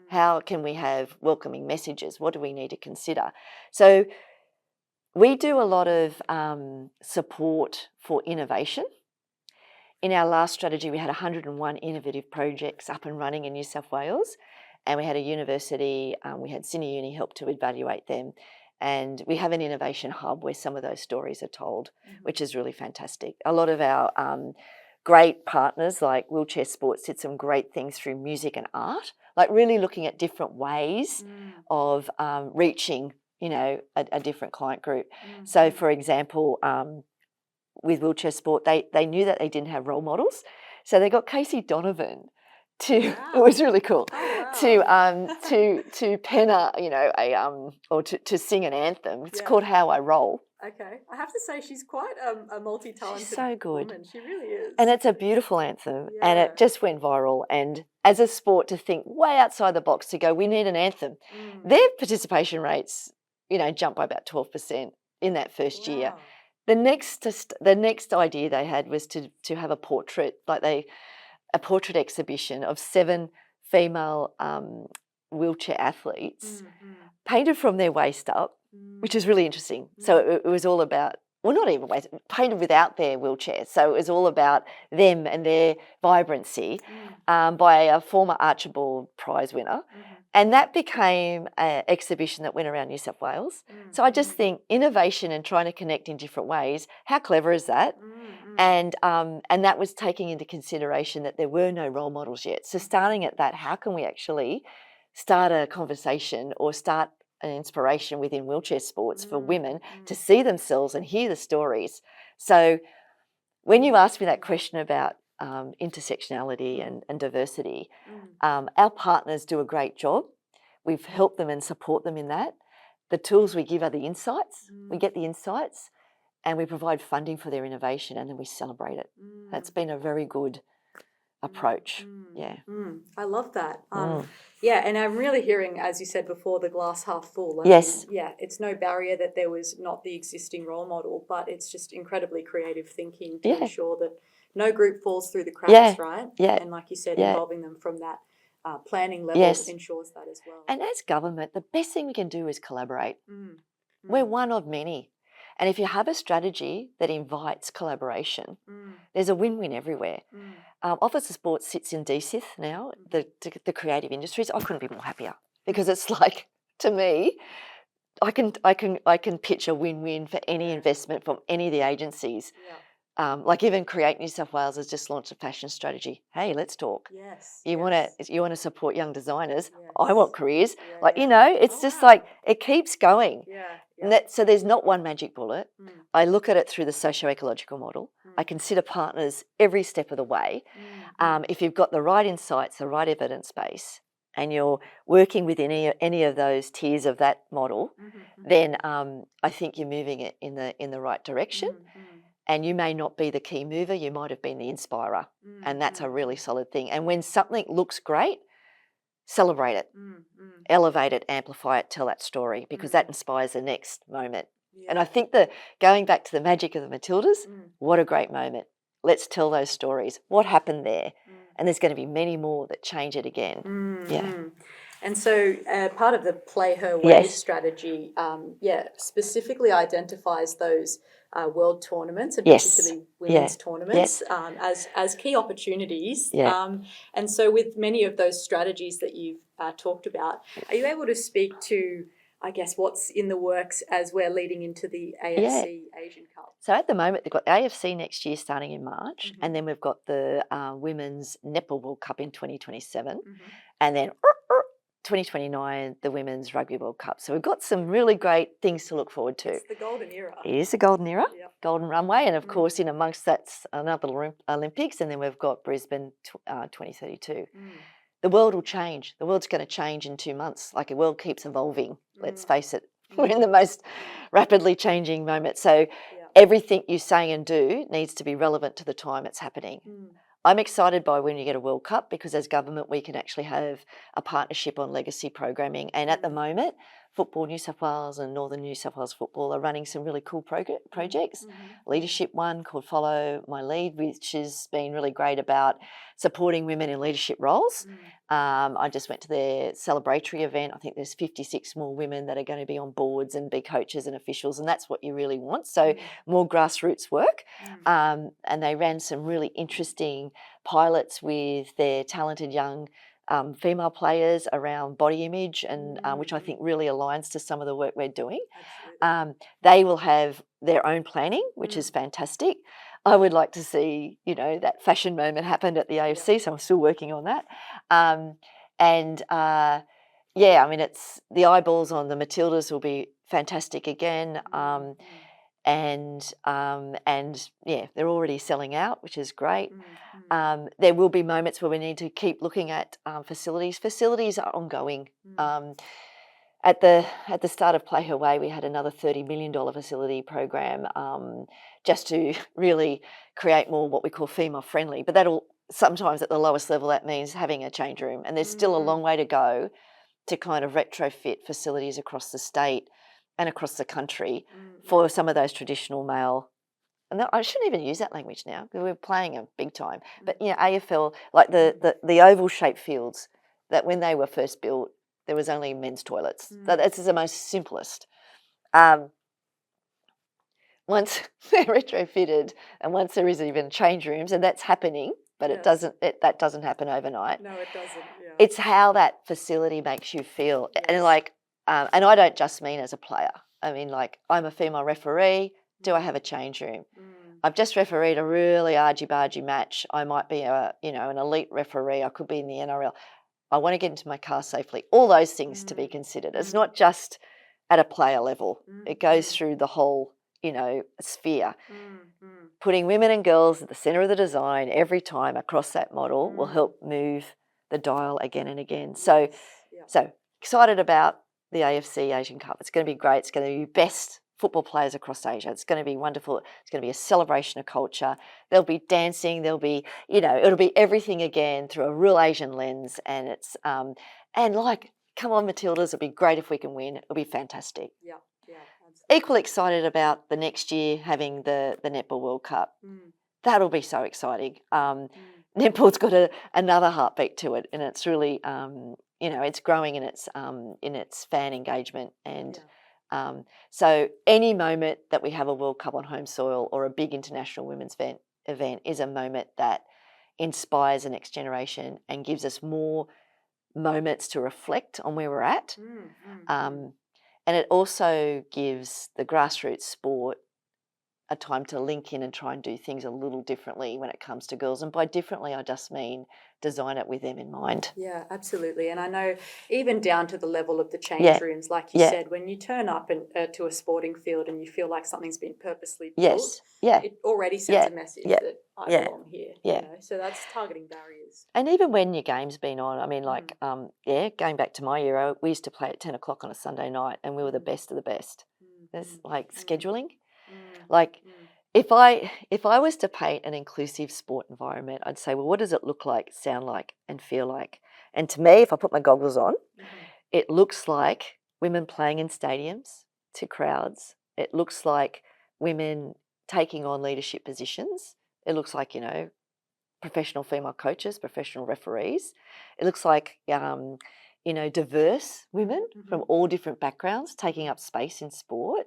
How can we have welcoming messages? What do we need to consider? So we do a lot of support for innovation. In our last strategy, we had 101 innovative projects up and running in New South Wales, and we had a university, we had Sydney Uni help to evaluate them, and we have an innovation hub where some of those stories are told, which is really fantastic. A lot of our great partners like Wheelchair Sports did some great things through music and art, like really looking at different ways of reaching, a different client group. So, for example, with Wheelchair Sport, they knew that they didn't have role models, so they got Casey Donovan to. It was really cool to pen or to sing an anthem. It's called How I Roll. Okay. I have to say she's quite a multi-talented She's so good. woman. She really is. And it's a beautiful anthem, and Yeah. it just went viral. And as a sport, to think way outside the box, to go, we need an anthem. Their participation rates, jumped by about 12% in that first year. Wow. The next idea they had was to have a portrait, a portrait exhibition of 7 female wheelchair athletes painted from their waist up, which is really interesting. So it was all about, well, not even waist, painted without their wheelchair. So it was all about them and their vibrancy by a former Archibald Prize winner. And that became an exhibition that went around New South Wales. So I just think innovation and trying to connect in different ways, how clever is that? And that was taking into consideration that there were no role models yet. So starting at that, how can we actually start a conversation or start an inspiration within wheelchair sports for women to see themselves and hear the stories? So when you asked me that question about intersectionality and diversity, our partners do a great job. We've helped them and support them in that. The tools we give are the insights. We get the insights and we provide funding for their innovation, and then we celebrate it. That's been a very good approach. Yeah. I love that. Yeah, and I'm really hearing, as you said before, the glass half full. Yes. Yeah, it's no barrier that there was not the existing role model, but it's just incredibly creative thinking to ensure that no group falls through the cracks, right? Yeah. And like you said, involving them from that planning level ensures that as well. And as government, the best thing we can do is collaborate. We're one of many. And if you have a strategy that invites collaboration, there's a win-win everywhere. Office of Sport sits in DSITH now, the creative industries. I couldn't be more happier because it's like, to me, I can pitch a win-win for any investment from any of the agencies. Like even Create New South Wales has just launched a fashion strategy. Hey, let's talk. You want to support young designers. I want careers. It's just like it keeps going. So there's not one magic bullet. I look at it through the socio-ecological model. I consider partners every step of the way. If you've got the right insights, the right evidence base, and you're working within any of those tiers of that model, then I think you're moving it in the right direction. And you may not be the key mover, you might have been the inspirer. And that's a really solid thing. And when something looks great, celebrate it, elevate it, amplify it, tell that story, because that inspires the next moment. And I think going back to the magic of the Matildas, what a great moment. Let's tell those stories. What happened there? And there's going to be many more that change it again. And so part of the Play Her Way strategy, specifically identifies those world tournaments and particularly women's tournaments as key opportunities. And so with many of those strategies that you've talked about, are you able to speak to, I guess, what's in the works as we're leading into the AFC Asian Cup? So at the moment, they've got the AFC next year starting in March, and then we've got the Women's Netball World Cup in 2027, and then 2029, the Women's Rugby World Cup. So we've got some really great things to look forward to. It's the golden era. It is the golden era, golden runway, and of course, in amongst that's another Olympics, and then we've got Brisbane 2032. The world will change. The world's going to change in 2 months. Like the world keeps evolving. Let's face it. We're in the most rapidly changing moment. So everything you say and do needs to be relevant to the time it's happening. I'm excited by when you get a World Cup because as government we can actually have a partnership on legacy programming. And at the moment, Football New South Wales and Northern New South Wales Football are running some really cool projects. Leadership one called Follow My Lead, which has been really great about supporting women in leadership roles. I just went to their celebratory event. I think there's 56 more women that are going to be on boards and be coaches and officials, and that's what you really want. So more grassroots work. And they ran some really interesting pilots with their talented young female players around body image, and which I think really aligns to some of the work we're doing. They will have their own planning, which is fantastic. I would like to see, that fashion moment happen at the AFC, so I'm still working on that. It's the eyeballs on the Matildas will be fantastic again. They're already selling out, which is great. There will be moments where we need to keep looking at facilities. Facilities are ongoing. at the start of Play Her Way, we had another $30 million facility program just to really create more what we call female friendly. But that'll sometimes at the lowest level, that means having a change room. And there's still a long way to go to kind of retrofit facilities across the state and across the country for some of those traditional male. And I shouldn't even use that language now because we're playing them big time. But, you know, AFL, like the oval-shaped fields that when they were first built, there was only men's toilets. That's the most simplest. Once they're retrofitted and once there is even change rooms, and that's happening, but that doesn't happen overnight. No, it doesn't. Yeah. It's how that facility makes you feel. Yes. And like, and I don't just mean as a player. I mean, like, I'm a female referee. Do I have a change room? I've just refereed a really argy-bargy match. I might be an elite referee. I could be in the NRL. I want to get into my car safely. All those things to be considered. It's not just at a player level. It goes through the whole, sphere. Putting women and girls at the centre of the design every time across that model will help move the dial again and again. So excited about the AFC Asian Cup. It's going to be great. It's going to be best football players across Asia. It's going to be wonderful. It's going to be a celebration of culture. There'll be dancing. There'll be, it'll be everything again through a real Asian lens. And it's, come on, Matildas, it'll be great if we can win. It'll be fantastic. Yeah, absolutely. Equally excited about the next year having the Netball World Cup. That'll be so exciting. Netball's got another heartbeat to it, and it's really, it's growing in its fan engagement. And so any moment that we have a World Cup on home soil or a big international women's event is a moment that inspires the next generation and gives us more moments to reflect on where we're at. And it also gives the grassroots sport a time to link in and try and do things a little differently when it comes to girls. And by differently, I just mean design it with them in mind. Yeah, absolutely. And I know even down to the level of the change rooms, like you said, when you turn up to a sporting field and you feel like something's been purposely built, it already sends a message that I belong here. So that's targeting barriers. And even when your game's been on, I mean, going back to my era, we used to play at 10 o'clock on a Sunday night and we were the best of the best. There's scheduling. If I was to paint an inclusive sport environment, I'd say, well, what does it look like, sound like, and feel like? And to me, if I put my goggles on, it looks like women playing in stadiums to crowds. It looks like women taking on leadership positions. It looks like, professional female coaches, professional referees. It looks like, diverse women from all different backgrounds taking up space in sport.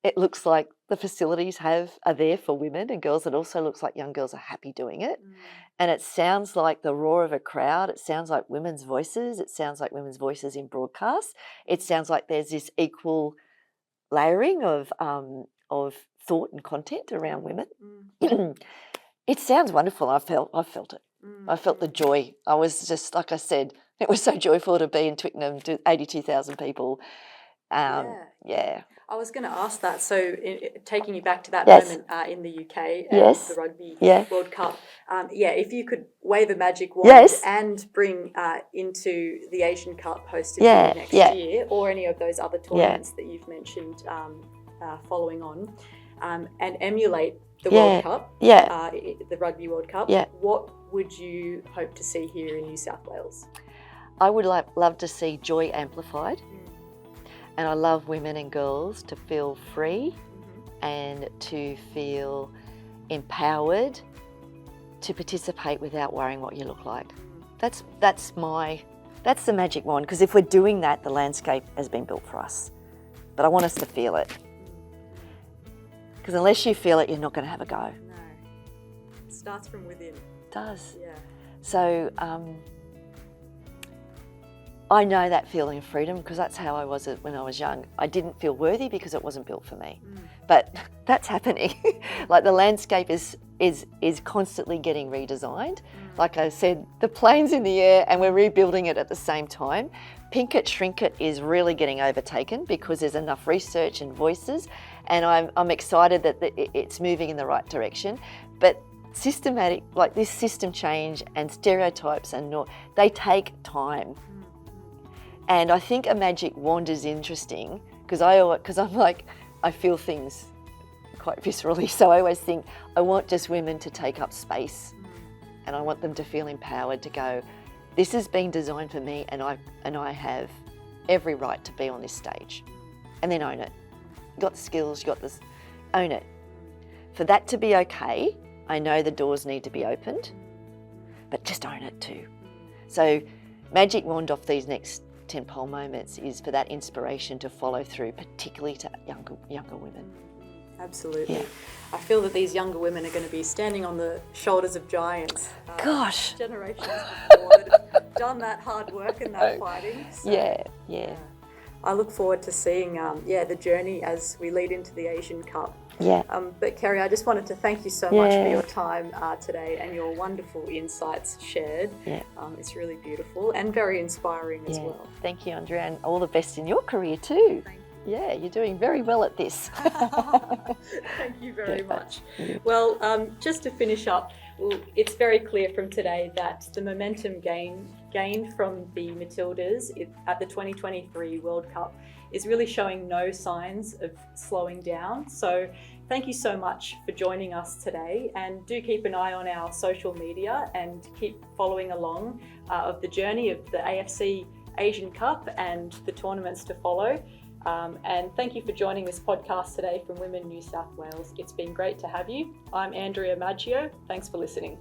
It looks like the facilities are there for women and girls. It also looks like young girls are happy doing it. And it sounds like the roar of a crowd. It sounds like women's voices. It sounds like women's voices in broadcast. It sounds like there's this equal layering of thought and content around women. It sounds wonderful. I felt it. I felt the joy. I was just, like I said, it was so joyful to be in Twickenham, 82,000 people. I was going to ask that. So, taking you back to that moment in the UK, the Rugby World Cup, if you could wave a magic wand and bring into the Asian Cup hosted next year, or any of those other tournaments that you've mentioned following on, and emulate the World Cup, the Rugby World Cup, what would you hope to see here in New South Wales? I would love to see joy amplified. And I love women and girls to feel free and to feel empowered to participate without worrying what you look like. That's the magic wand, because if we're doing that, the landscape has been built for us. But I want us to feel it. Because unless you feel it, you're not going to have a go. No. It starts from within. It does. Yeah. So I know that feeling of freedom because that's how I was when I was young. I didn't feel worthy because it wasn't built for me. But that's happening. Like the landscape is constantly getting redesigned. Like I said, the plane's in the air and we're rebuilding it at the same time. Pink it, shrink it is really getting overtaken because there's enough research and voices, and I'm excited that it's moving in the right direction. But systematic, like this system change and stereotypes and they take time. And I think a magic wand is interesting because I feel things quite viscerally. So I always think I want just women to take up space, and I want them to feel empowered to go, this has been designed for me, and I have every right to be on this stage. And then own it. You got the skills, you got this, own it. For that to be okay, I know the doors need to be opened, but just own it too. So magic wand off these next tentpole moments is for that inspiration to follow through, particularly to younger women. Absolutely. Yeah. I feel that these younger women are going to be standing on the shoulders of giants. Gosh. Generations before that have done that hard work and that fighting. So, Yeah. I look forward to seeing the journey as we lead into the Asian Cup. Yeah. But Kerry, I just wanted to thank you so much for your time today and your wonderful insights shared. Yeah. It's really beautiful and very inspiring as well. Thank you, Andrea, and all the best in your career too. Thank you. Yeah, you're doing very well at this. Thank you very much. Well, just to finish up, it's very clear from today that the momentum gained from the Matildas at the 2023 World Cup is really showing no signs of slowing down. So thank you so much for joining us today, and do keep an eye on our social media and keep following along of the journey of the AFC Asian Cup and the tournaments to follow. And thank you for joining this podcast today from Women New South Wales. It's been great to have you. I'm Andrea Maggio. Thanks for listening.